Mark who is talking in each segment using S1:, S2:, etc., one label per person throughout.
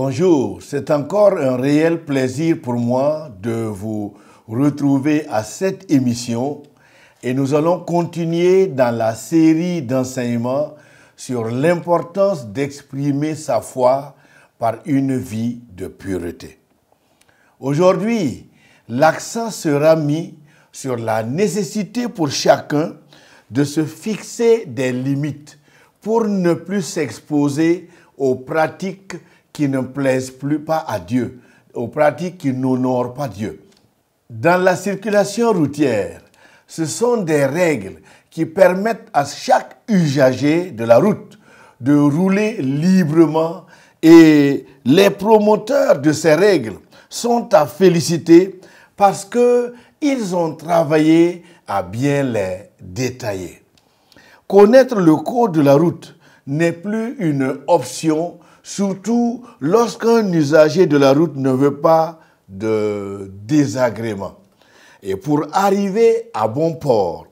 S1: Bonjour, c'est encore un réel plaisir pour moi de vous retrouver à cette émission et nous allons continuer dans la série d'enseignements sur l'importance d'exprimer sa foi par une vie de pureté. Aujourd'hui, l'accent sera mis sur la nécessité pour chacun de se fixer des limites pour ne plus s'exposer aux pratiques qui ne plaisent plus pas à Dieu, aux pratiques qui n'honorent pas Dieu. Dans la circulation routière, ce sont des règles qui permettent à chaque usager de la route de rouler librement et les promoteurs de ces règles sont à féliciter parce qu'ils ont travaillé à bien les détailler. Connaître le code de la route n'est plus une option, surtout lorsqu'un usager de la route ne veut pas de désagrément. Et pour arriver à bon port,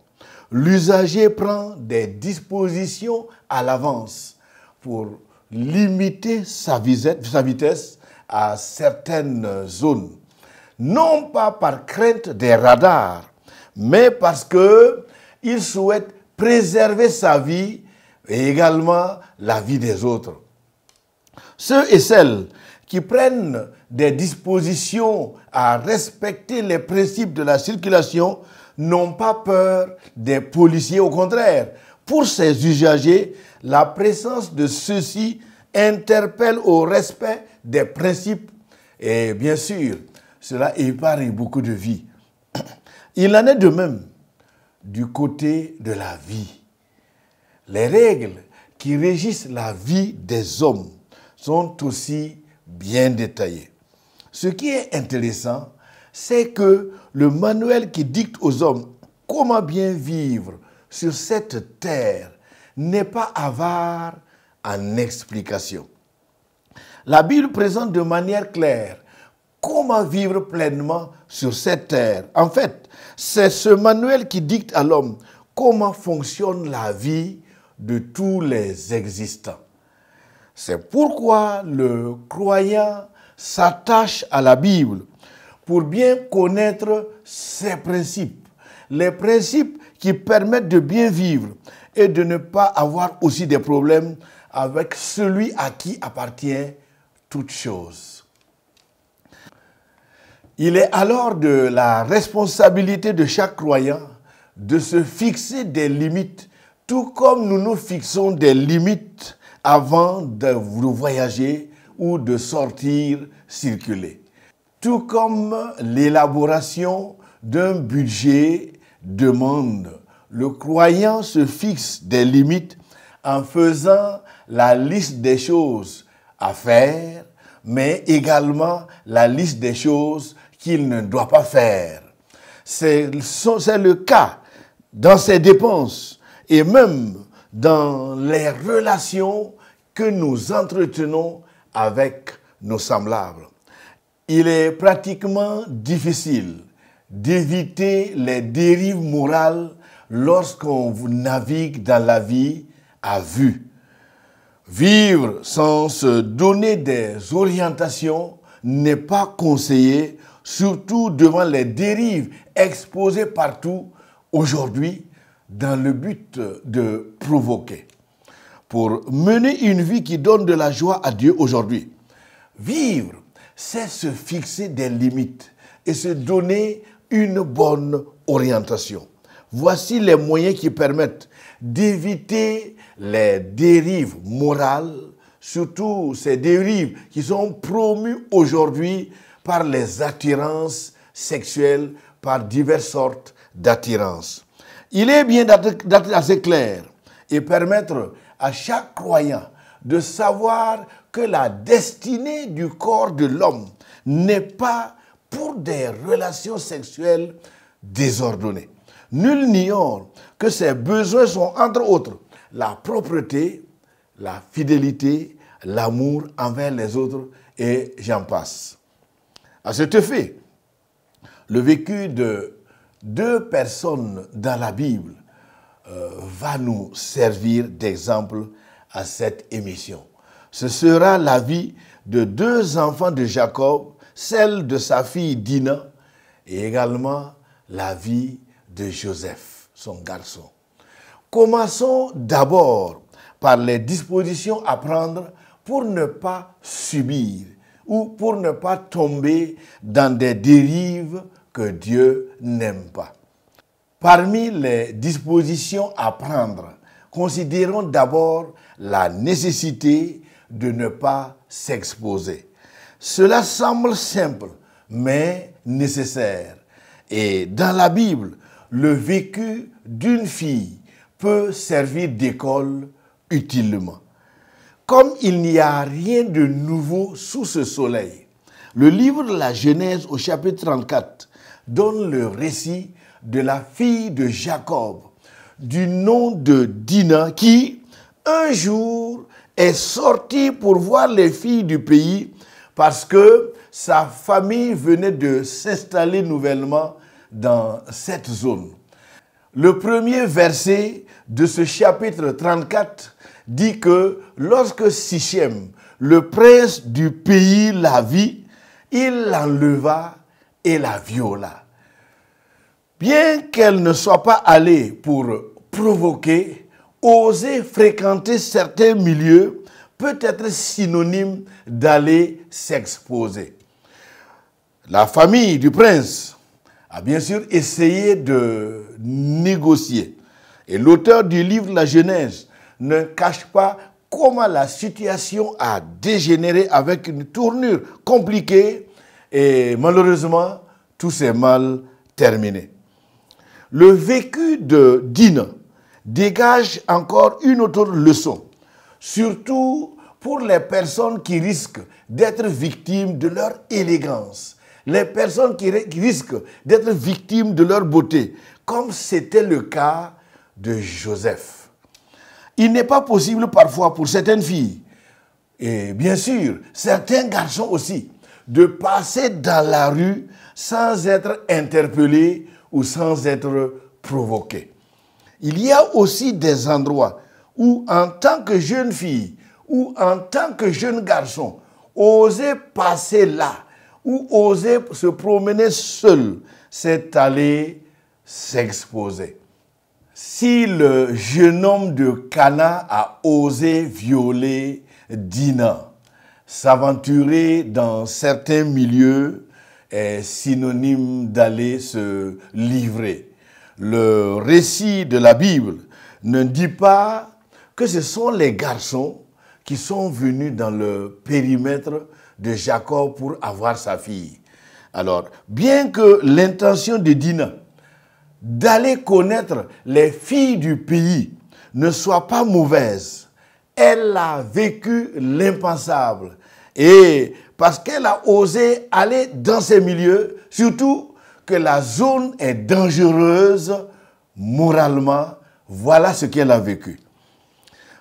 S1: l'usager prend des dispositions à l'avance pour limiter sa vitesse à certaines zones. Non pas par crainte des radars, mais parce qu'il souhaite préserver sa vie et également la vie des autres. Ceux et celles qui prennent des dispositions à respecter les principes de la circulation n'ont pas peur des policiers, au contraire. Pour ces usagers, la présence de ceux-ci interpelle au respect des principes et bien sûr, cela épargne beaucoup de vies. Il en est de même du côté de la vie. Les règles qui régissent la vie des hommes sont aussi bien détaillées. Ce qui est intéressant, c'est que le manuel qui dicte aux hommes comment bien vivre sur cette terre n'est pas avare en explications. La Bible présente de manière claire comment vivre pleinement sur cette terre. En fait, c'est ce manuel qui dicte à l'homme comment fonctionne la vie de tous les existants. C'est pourquoi le croyant s'attache à la Bible pour bien connaître ses principes, les principes qui permettent de bien vivre et de ne pas avoir aussi des problèmes avec celui à qui appartient toute chose. Il est alors de la responsabilité de chaque croyant de se fixer des limites, tout comme nous nous fixons des limites avant de voyager ou de sortir circuler. Tout comme l'élaboration d'un budget demande, le croyant se fixe des limites en faisant la liste des choses à faire, mais également la liste des choses qu'il ne doit pas faire. C'est le cas dans ses dépenses et même dans les relations que nous entretenons avec nos semblables. Il est pratiquement difficile d'éviter les dérives morales lorsqu'on navigue dans la vie à vue. Vivre sans se donner des orientations n'est pas conseillé, surtout devant les dérives exposées partout aujourd'hui dans le but de provoquer. Pour mener une vie qui donne de la joie à Dieu aujourd'hui, vivre, c'est se fixer des limites et se donner une bonne orientation. Voici les moyens qui permettent d'éviter les dérives morales, surtout ces dérives qui sont promues aujourd'hui par les attirances sexuelles, par diverses sortes d'attirances. Il est bien d'être assez clair et permettre à chaque croyant de savoir que la destinée du corps de l'homme n'est pas pour des relations sexuelles désordonnées. Nul n'ignore que ses besoins sont, entre autres, la propreté, la fidélité, l'amour envers les autres, et j'en passe. À cet effet, le vécu de deux personnes dans la Bible va nous servir d'exemple à cette émission. Ce sera la vie de 2 enfants de Jacob, celle de sa fille Dina et également la vie de Joseph, son garçon. Commençons d'abord par les dispositions à prendre pour ne pas subir ou pour ne pas tomber dans des dérives que Dieu n'aime pas. Parmi les dispositions à prendre, considérons d'abord la nécessité de ne pas s'exposer. Cela semble simple, mais nécessaire. Et dans la Bible, le vécu d'une fille peut servir d'école utilement. Comme il n'y a rien de nouveau sous ce soleil, le livre de la Genèse au chapitre 34 donne le récit de la fille de Jacob, du nom de Dina, qui, un jour, est sortie pour voir les filles du pays parce que sa famille venait de s'installer nouvellement dans cette zone. Le premier verset de ce chapitre 34 dit que lorsque Sichem, le prince du pays, la vit, il l'enleva et la viola. Bien qu'elle ne soit pas allée pour provoquer, oser fréquenter certains milieux peut être synonyme d'aller s'exposer. La famille du prince a bien sûr essayé de négocier. Et l'auteur du livre de la Genèse ne cache pas comment la situation a dégénéré avec une tournure compliquée et malheureusement, tout s'est mal terminé. Le vécu de Dina dégage encore une autre leçon, surtout pour les personnes qui risquent d'être victimes de leur élégance, les personnes qui risquent d'être victimes de leur beauté, comme c'était le cas de Joseph. Il n'est pas possible parfois pour certaines filles, et bien sûr certains garçons aussi, de passer dans la rue sans être interpellés ou sans être provoqués. Il y a aussi des endroits où, en tant que jeune fille ou en tant que jeune garçon, oser passer là ou oser se promener seul, c'est aller s'exposer. Si le jeune homme de Cana a osé violer Dina, s'aventurer dans certains milieux est synonyme d'aller se livrer. Le récit de la Bible ne dit pas que ce sont les garçons qui sont venus dans le périmètre de Jacob pour avoir sa fille. Alors, bien que l'intention de Dina d'aller connaître les filles du pays ne soit pas mauvaise, elle a vécu l'impensable. Et parce qu'elle a osé aller dans ces milieux, surtout que la zone est dangereuse moralement, voilà ce qu'elle a vécu.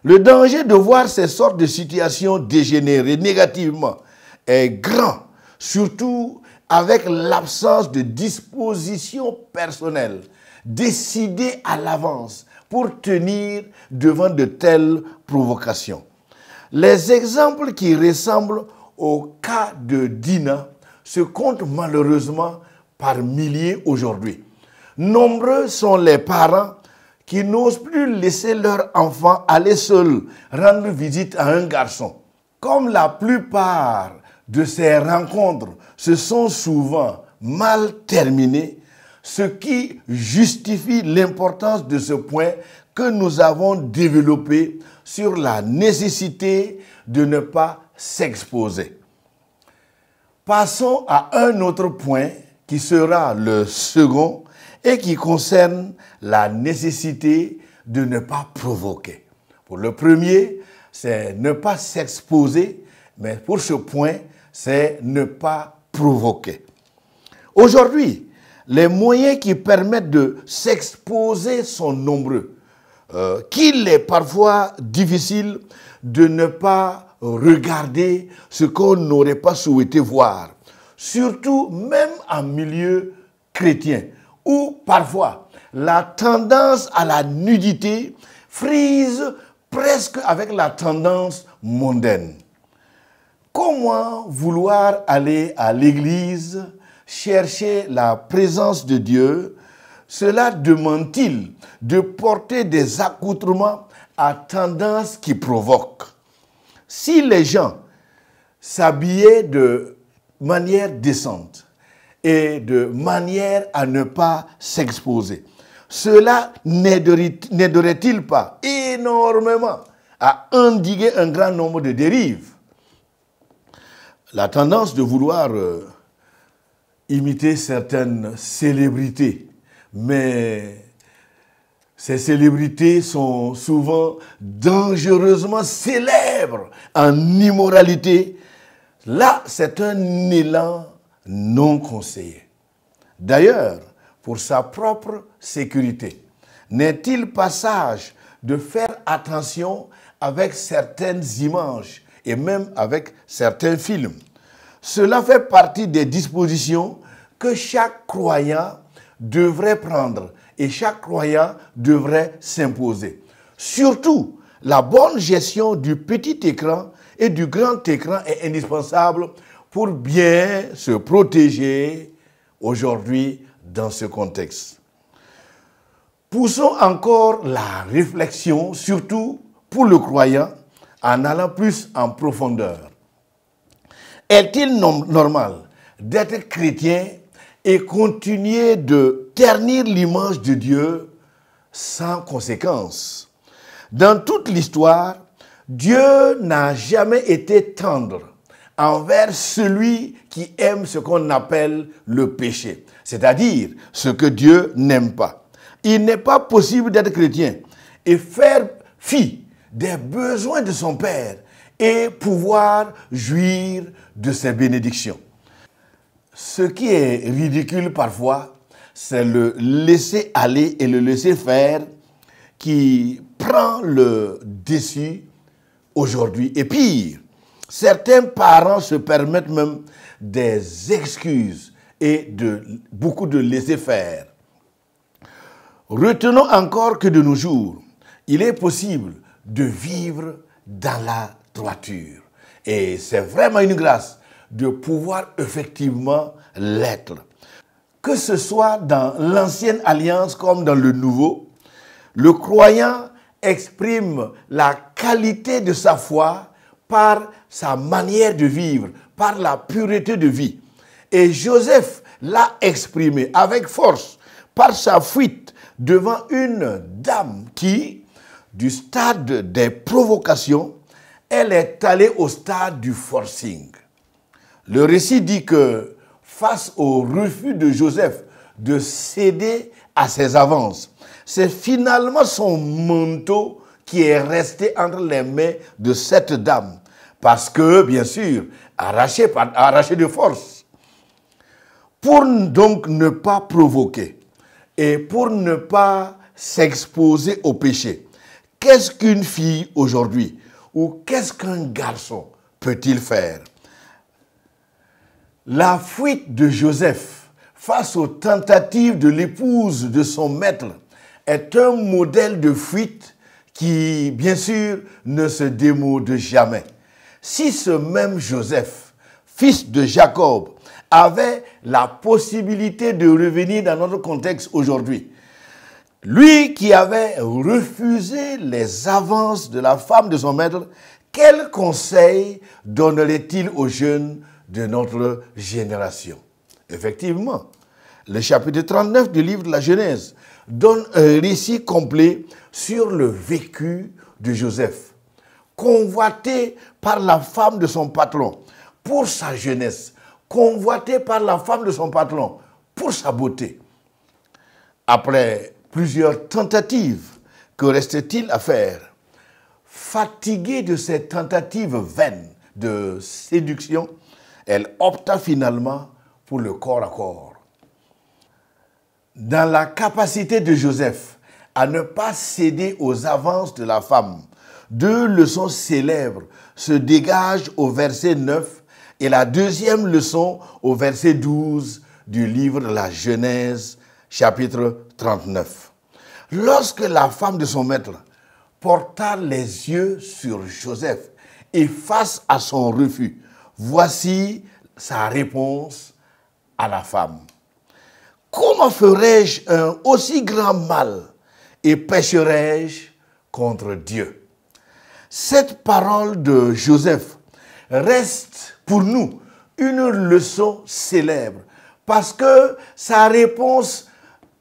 S1: Le danger de voir ces sortes de situations dégénérer négativement est grand, surtout avec l'absence de dispositions personnelles décidées à l'avance pour tenir devant de telles provocations. Les exemples qui ressemblent au cas de Dina se comptent malheureusement par milliers aujourd'hui. Nombreux sont les parents qui n'osent plus laisser leur enfant aller seul rendre visite à un garçon. Comme la plupart de ces rencontres se sont souvent mal terminées, ce qui justifie l'importance de ce point que nous avons développé sur la nécessité de ne pas s'exposer. Passons à un autre point qui sera le second et qui concerne la nécessité de ne pas provoquer. Pour le premier, c'est ne pas s'exposer, mais pour ce point, c'est ne pas provoquer. Aujourd'hui, les moyens qui permettent de s'exposer sont nombreux, qu'il est parfois difficile de ne pas regarder ce qu'on n'aurait pas souhaité voir, surtout même en milieu chrétien, où parfois la tendance à la nudité frise presque avec la tendance mondaine. Comment vouloir aller à l'église, chercher la présence de Dieu, cela demande-t-il de porter des accoutrements à tendance qui provoquent? Si les gens s'habillaient de manière décente et de manière à ne pas s'exposer, cela n'aiderait-il pas énormément à endiguer un grand nombre de dérives? La tendance de vouloir imiter certaines célébrités, mais ces célébrités sont souvent dangereusement célèbres en immoralité. Là, c'est un élan non conseillé. D'ailleurs, pour sa propre sécurité, n'est-il pas sage de faire attention avec certaines images et même avec certains films? Cela fait partie des dispositions que chaque croyant devrait prendre et chaque croyant devrait s'imposer. Surtout, la bonne gestion du petit écran et du grand écran est indispensable pour bien se protéger aujourd'hui dans ce contexte. Poussons encore la réflexion, surtout pour le croyant, en allant plus en profondeur. Est-il normal d'être chrétien et continuer de ternir l'image de Dieu sans conséquence? Dans toute l'histoire, Dieu n'a jamais été tendre envers celui qui aime ce qu'on appelle le péché, c'est-à-dire ce que Dieu n'aime pas. Il n'est pas possible d'être chrétien et faire fi des besoins de son Père et pouvoir jouir de ses bénédictions. Ce qui est ridicule parfois, c'est le laisser aller et le laisser faire qui prend le dessus aujourd'hui. Et pire, certains parents se permettent même des excuses et beaucoup de laisser faire. Retenons encore que de nos jours, il est possible de vivre dans la droiture. Et c'est vraiment une grâce de pouvoir effectivement l'être. Que ce soit dans l'ancienne alliance comme dans le nouveau, le croyant exprime la qualité de sa foi par sa manière de vivre, par la pureté de vie. Et Joseph l'a exprimé avec force par sa fuite devant une dame qui, du stade des provocations, elle est allée au stade du forcing. Le récit dit que face au refus de Joseph de céder à ses avances, c'est finalement son manteau qui est resté entre les mains de cette dame. Parce que, bien sûr, arraché de force. Pour donc ne pas provoquer et pour ne pas s'exposer au péché, qu'est-ce qu'une fille aujourd'hui ou qu'est-ce qu'un garçon peut-il faire? La fuite de Joseph face aux tentatives de l'épouse de son maître est un modèle de fuite qui, bien sûr, ne se démode jamais. Si ce même Joseph, fils de Jacob, avait la possibilité de revenir dans notre contexte aujourd'hui, lui qui avait refusé les avances de la femme de son maître, quel conseil donnerait-il aux jeunes de notre génération? Effectivement, le chapitre 39 du livre de la Genèse donne un récit complet sur le vécu de Joseph, convoité par la femme de son patron pour sa jeunesse, convoité par la femme de son patron pour sa beauté. Après plusieurs tentatives, que reste-t-il à faire? Fatiguée de ces tentatives vaines de séduction, elle opta finalement pour le corps à corps. Dans la capacité de Joseph à ne pas céder aux avances de la femme, deux leçons célèbres se dégagent au verset 9 et la deuxième leçon au verset 12 du livre de la Genèse, chapitre 39. Lorsque la femme de son maître porta les yeux sur Joseph et face à son refus, Voici sa réponse à la femme. Comment ferais-je un aussi grand mal et pécherais-je contre Dieu? Cette parole de Joseph reste pour nous une leçon célèbre parce que sa réponse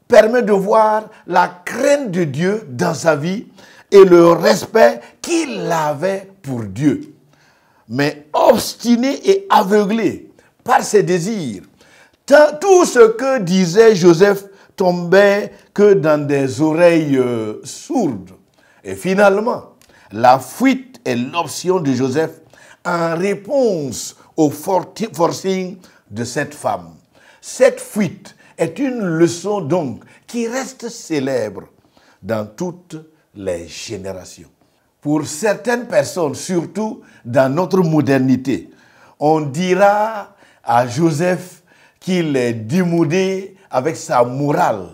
S1: permet de voir la crainte de Dieu dans sa vie et le respect qu'il avait pour Dieu. Mais obstiné et aveuglé par ses désirs, tout ce que disait Joseph tombait que dans des oreilles sourdes. Et finalement, la fuite est l'option de Joseph en réponse au forcing de cette femme. Cette fuite est une leçon donc qui reste célèbre dans toutes les générations. Pour certaines personnes, surtout dans notre modernité, on dira à Joseph qu'il est démodé avec sa morale.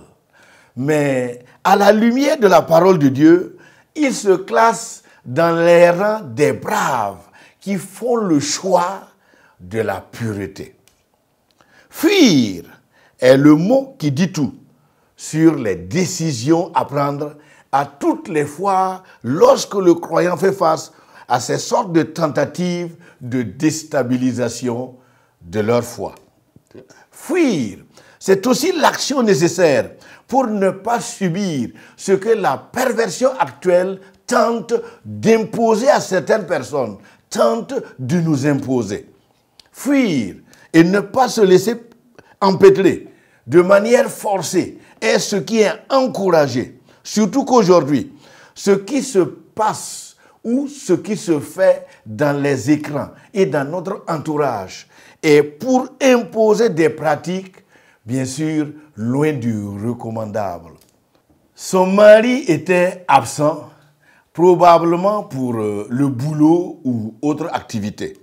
S1: Mais à la lumière de la parole de Dieu, il se classe dans les rangs des braves qui font le choix de la pureté. Fuir est le mot qui dit tout sur les décisions à prendre à toutes les fois lorsque le croyant fait face à ces sortes de tentatives de déstabilisation de leur foi. Fuir, c'est aussi l'action nécessaire pour ne pas subir ce que la perversion actuelle tente d'imposer à certaines personnes, tente de nous imposer. Fuir et ne pas se laisser empêtrer de manière forcée est ce qui est encouragé. Surtout qu'aujourd'hui, ce qui se passe ou ce qui se fait dans les écrans et dans notre entourage est pour imposer des pratiques, bien sûr, loin du recommandable. Son mari était absent, probablement pour le boulot ou autre activité.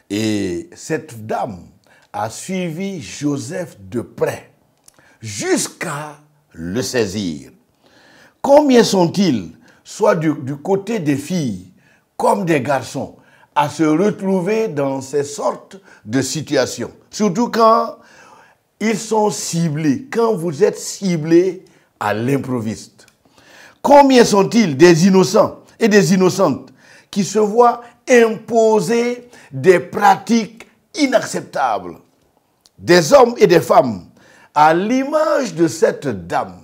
S1: Et cette dame a suivi Joseph de près jusqu'à le saisir. Combien sont-ils, soit du côté des filles comme des garçons, à se retrouver dans ces sortes de situations? Surtout quand ils sont ciblés, quand vous êtes ciblés à l'improviste. Combien sont-ils des innocents et des innocentes qui se voient imposer des pratiques inacceptables? Des hommes et des femmes, à l'image de cette dame,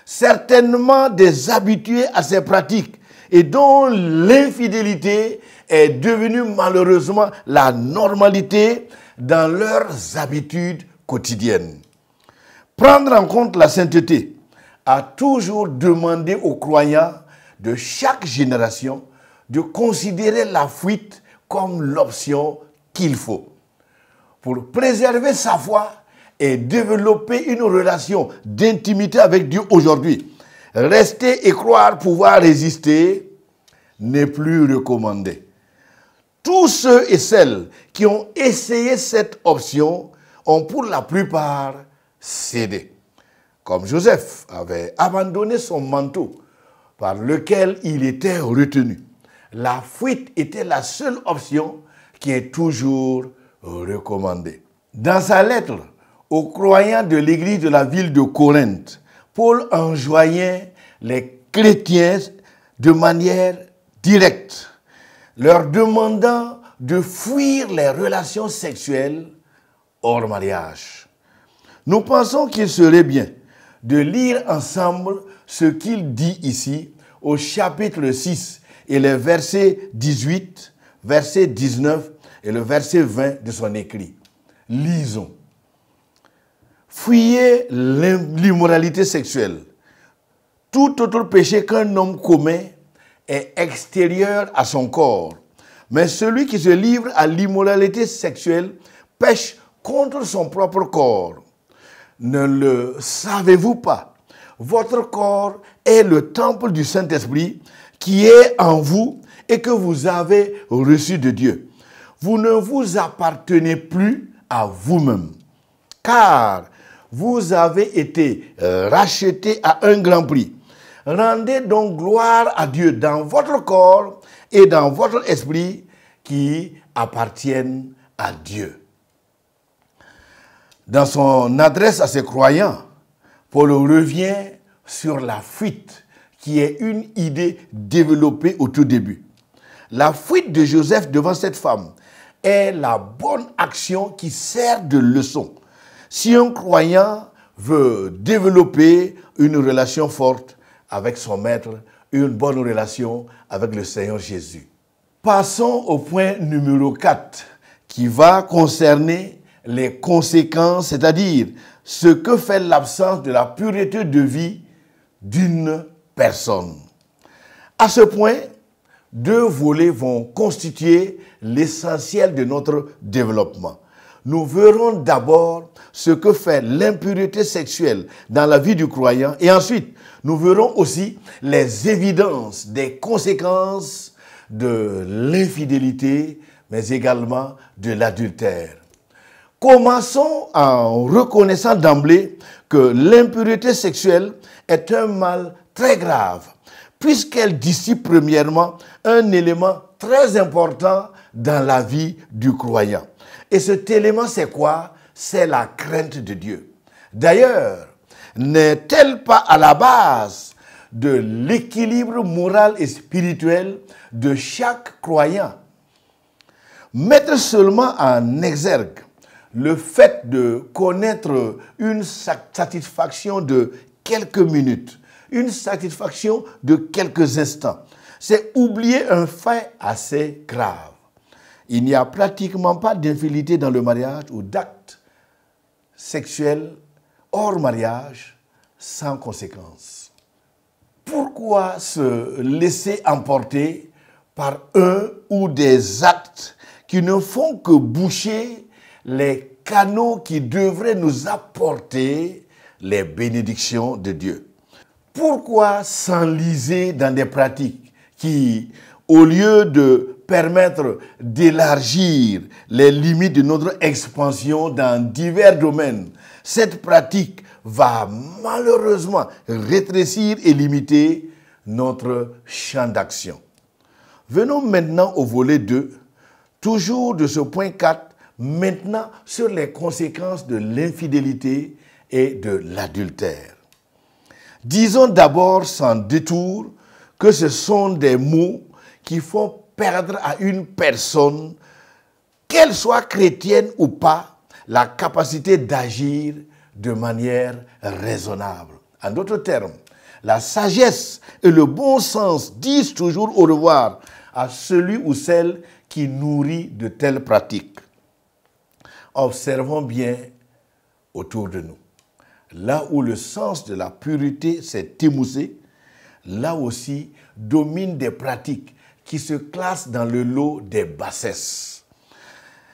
S1: certainement des habitués à ces pratiques et dont l'infidélité est devenue malheureusement la normalité dans leurs habitudes quotidiennes. Prendre en compte la sainteté a toujours demandé aux croyants de chaque génération de considérer la fuite comme l'option qu'il faut. Pour préserver sa foi et développer une relation d'intimité avec Dieu aujourd'hui, rester et croire pouvoir résister n'est plus recommandé. Tous ceux et celles qui ont essayé cette option ont pour la plupart cédé. Comme Joseph avait abandonné son manteau par lequel il était retenu. La fuite était la seule option qui est toujours recommandée. Dans sa lettre aux croyants de l'église de la ville de Corinthe, Paul enjoignait les chrétiens de manière directe, leur demandant de fuir les relations sexuelles hors mariage. Nous pensons qu'il serait bien de lire ensemble ce qu'il dit ici au chapitre 6 et les versets 18, verset 19 et le verset 20 de son écrit. Lisons. Fuyez l'immoralité sexuelle. Tout autre péché qu'un homme commet est extérieur à son corps. Mais celui qui se livre à l'immoralité sexuelle pêche contre son propre corps. Ne le savez-vous pas? Votre corps est le temple du Saint-Esprit qui est en vous et que vous avez reçu de Dieu. Vous ne vous appartenez plus à vous-même, car vous avez été rachetés à un grand prix. Rendez donc gloire à Dieu dans votre corps et dans votre esprit qui appartiennent à Dieu. Dans son adresse à ses croyants, Paul revient sur la fuite, qui est une idée développée au tout début. La fuite de Joseph devant cette femme est la bonne action qui sert de leçon. Si un croyant veut développer une relation forte avec son maître, une bonne relation avec le Seigneur Jésus. Passons au point numéro 4, qui va concerner les conséquences, c'est-à-dire ce que fait l'absence de la pureté de vie d'une personne. À ce point, 2 volets vont constituer l'essentiel de notre développement. Nous verrons d'abord ce que fait l'impureté sexuelle dans la vie du croyant et ensuite, nous verrons aussi les évidences des conséquences de l'infidélité, mais également de l'adultère. Commençons en reconnaissant d'emblée que l'impureté sexuelle est un mal très grave, puisqu'elle dissipe premièrement un élément très important dans la vie du croyant. Et cet élément, c'est quoi? C'est la crainte de Dieu. D'ailleurs, n'est-elle pas à la base de l'équilibre moral et spirituel de chaque croyant? Mettre seulement en exergue le fait de connaître une satisfaction de quelques minutes, une satisfaction de quelques instants, c'est oublier un fait assez grave. Il n'y a pratiquement pas d'infidélité dans le mariage ou d'actes sexuels hors mariage sans conséquence. Pourquoi se laisser emporter par un ou des actes qui ne font que boucher les canaux qui devraient nous apporter les bénédictions de Dieu? Pourquoi s'enliser dans des pratiques qui, au lieu de permettre d'élargir les limites de notre expansion dans divers domaines, cette pratique va malheureusement rétrécir et limiter notre champ d'action? Venons maintenant au volet 2, toujours de ce point 4, maintenant sur les conséquences de l'infidélité et de l'adultère. Disons d'abord sans détour que ce sont des mots qui font perdre à une personne, qu'elle soit chrétienne ou pas, la capacité d'agir de manière raisonnable. En d'autres termes, la sagesse et le bon sens disent toujours au revoir à celui ou celle qui nourrit de telles pratiques. Observons bien autour de nous. Là où le sens de la pureté s'est émoussé, là aussi dominent des pratiques qui se classent dans le lot des bassesses.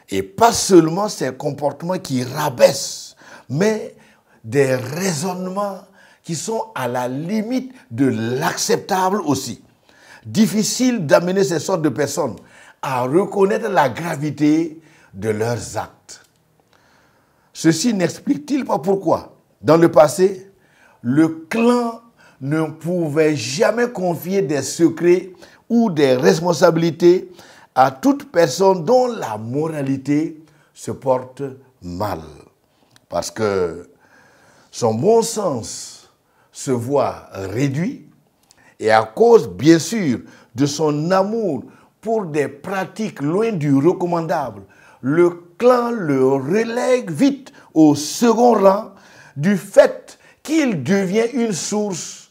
S1: Et pas seulement ces comportements qui rabaissent, mais des raisonnements qui sont à la limite de l'acceptable aussi. Difficile d'amener ces sortes de personnes à reconnaître la gravité de leurs actes. Ceci n'explique-t-il pas pourquoi, dans le passé, le clan ne pouvait jamais confier des secrets ou des responsabilités à toute personne dont la moralité se porte mal. Parce que son bon sens se voit réduit et à cause, bien sûr, de son amour pour des pratiques loin du recommandable, le clan le relègue vite au second rang du fait qu'il devient une source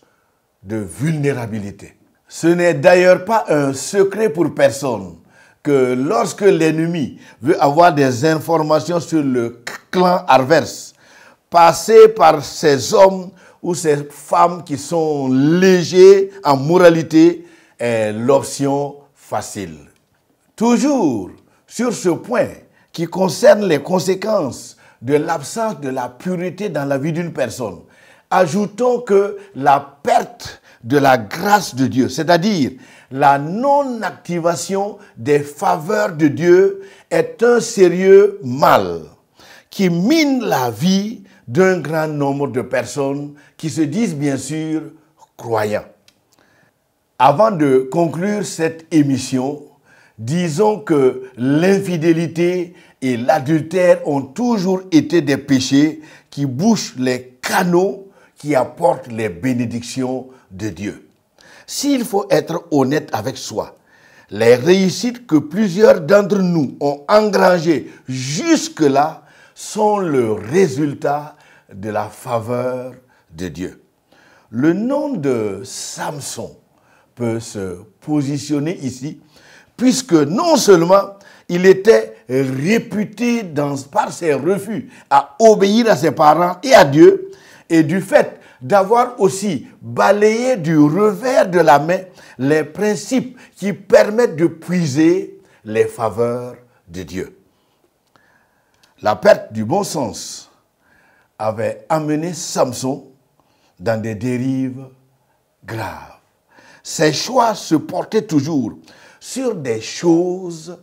S1: de vulnérabilité. Ce n'est d'ailleurs pas un secret pour personne que lorsque l'ennemi veut avoir des informations sur le clan adverse, passer par ces hommes ou ces femmes qui sont légers en moralité est l'option facile. Toujours sur ce point qui concerne les conséquences de l'absence de la pureté dans la vie d'une personne, ajoutons que la perte de la grâce de Dieu, c'est-à-dire la non-activation des faveurs de Dieu, est un sérieux mal qui mine la vie d'un grand nombre de personnes qui se disent bien sûr croyants. Avant de conclure cette émission, disons que l'infidélité et l'adultère ont toujours été des péchés qui bouchent les canaux qui apportent les bénédictions de Dieu. S'il faut être honnête avec soi, les réussites que plusieurs d'entre nous ont engrangées jusque-là sont le résultat de la faveur de Dieu. Le nom de Samson peut se positionner ici, puisque non seulement il était réputé par ses refus à obéir à ses parents et à Dieu, et du fait d'avoir aussi balayé du revers de la main les principes qui permettent de puiser les faveurs de Dieu. La perte du bon sens avait amené Samson dans des dérives graves. Ses choix se portaient toujours sur des choses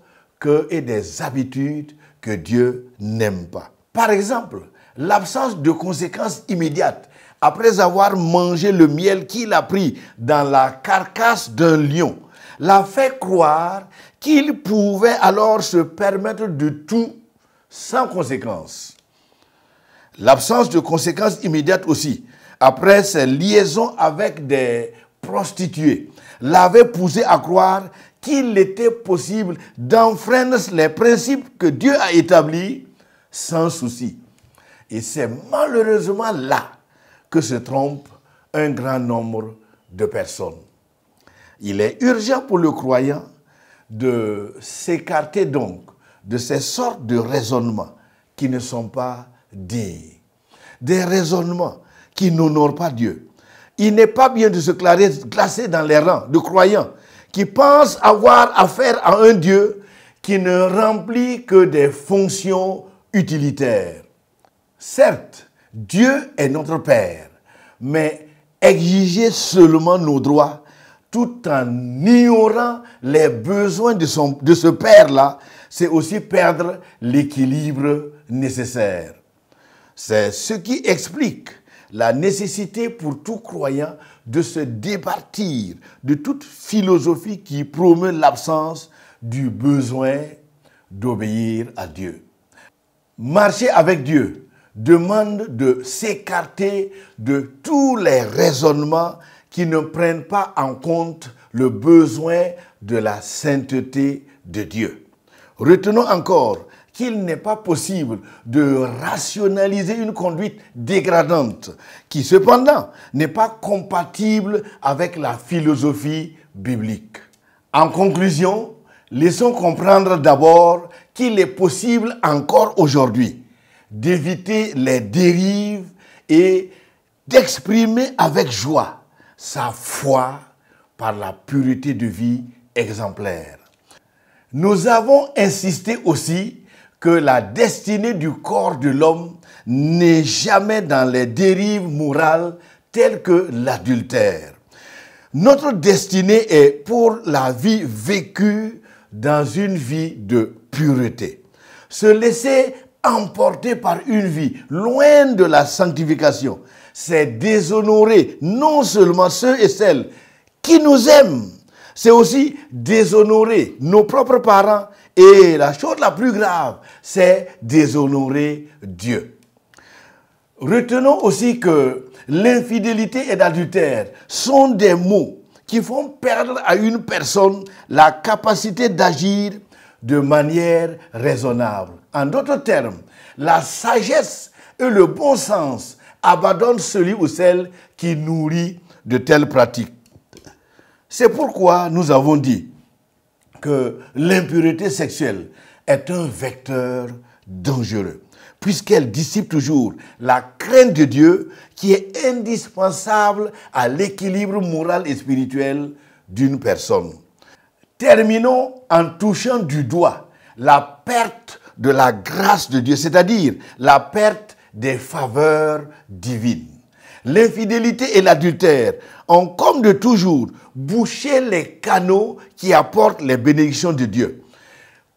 S1: et des habitudes que Dieu n'aime pas. Par exemple, l'absence de conséquences immédiates après avoir mangé le miel qu'il a pris dans la carcasse d'un lion l'a fait croire qu'il pouvait alors se permettre de tout sans conséquences. L'absence de conséquences immédiates aussi, après ses liaisons avec des prostituées, l'avait poussé à croire qu'il était possible d'enfreindre les principes que Dieu a établis sans souci. Et c'est malheureusement là que se trompe un grand nombre de personnes. Il est urgent pour le croyant de s'écarter donc de ces sortes de raisonnements qui ne sont pas dignes, des raisonnements qui n'honorent pas Dieu. Il n'est pas bien de se classer dans les rangs de croyants qui pensent avoir affaire à un Dieu qui ne remplit que des fonctions utilitaires. Certes, Dieu est notre Père, mais exiger seulement nos droits tout en ignorant les besoins de ce Père-là, c'est aussi perdre l'équilibre nécessaire. C'est ce qui explique la nécessité pour tout croyant de se départir de toute philosophie qui promeut l'absence du besoin d'obéir à Dieu. Marcher avec Dieu demande de s'écarter de tous les raisonnements qui ne prennent pas en compte le besoin de la sainteté de Dieu. Retenons encore qu'il n'est pas possible de rationaliser une conduite dégradante qui cependant n'est pas compatible avec la philosophie biblique. En conclusion, laissons comprendre d'abord qu'il est possible encore aujourd'hui d'éviter les dérives et d'exprimer avec joie sa foi par la pureté de vie exemplaire. Nous avons insisté aussi que la destinée du corps de l'homme n'est jamais dans les dérives morales telles que l'adultère. Notre destinée est pour la vie vécue dans une vie de pureté. Se laisser emporter par une vie loin de la sanctification, c'est déshonorer non seulement ceux et celles qui nous aiment, c'est aussi déshonorer nos propres parents et la chose la plus grave, c'est déshonorer Dieu. Retenons aussi que l'infidélité et l'adultère sont des mots qui font perdre à une personne la capacité d'agir de manière raisonnable. En d'autres termes, la sagesse et le bon sens abandonnent celui ou celle qui nourrit de telles pratiques. C'est pourquoi nous avons dit que l'impureté sexuelle est un vecteur dangereux, puisqu'elle dissipe toujours la crainte de Dieu qui est indispensable à l'équilibre moral et spirituel d'une personne. Terminons en touchant du doigt la perte de la grâce de Dieu, c'est-à-dire la perte des faveurs divines. L'infidélité et l'adultère ont, comme de toujours, bouché les canaux qui apportent les bénédictions de Dieu.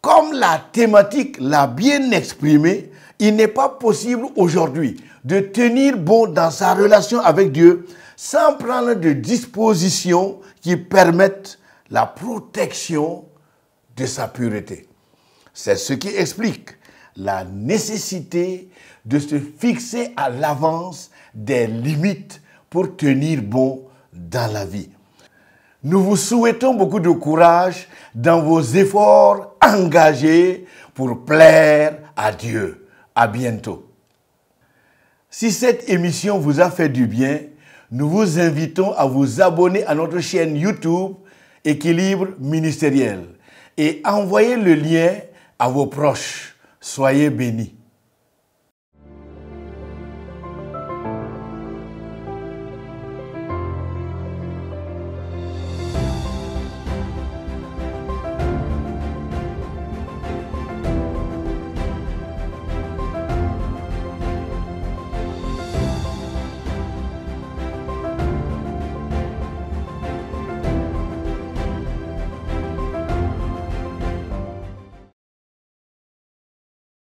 S1: Comme la thématique l'a bien exprimé, il n'est pas possible aujourd'hui de tenir bon dans sa relation avec Dieu sans prendre de dispositions qui permettent la protection de sa pureté. C'est ce qui explique la nécessité de se fixer à l'avance des limites pour tenir bon dans la vie. Nous vous souhaitons beaucoup de courage dans vos efforts engagés pour plaire à Dieu. À bientôt. Si cette émission vous a fait du bien, nous vous invitons à vous abonner à notre chaîne YouTube Équilibre ministériel et envoyer le lien à vos proches. Soyez bénis.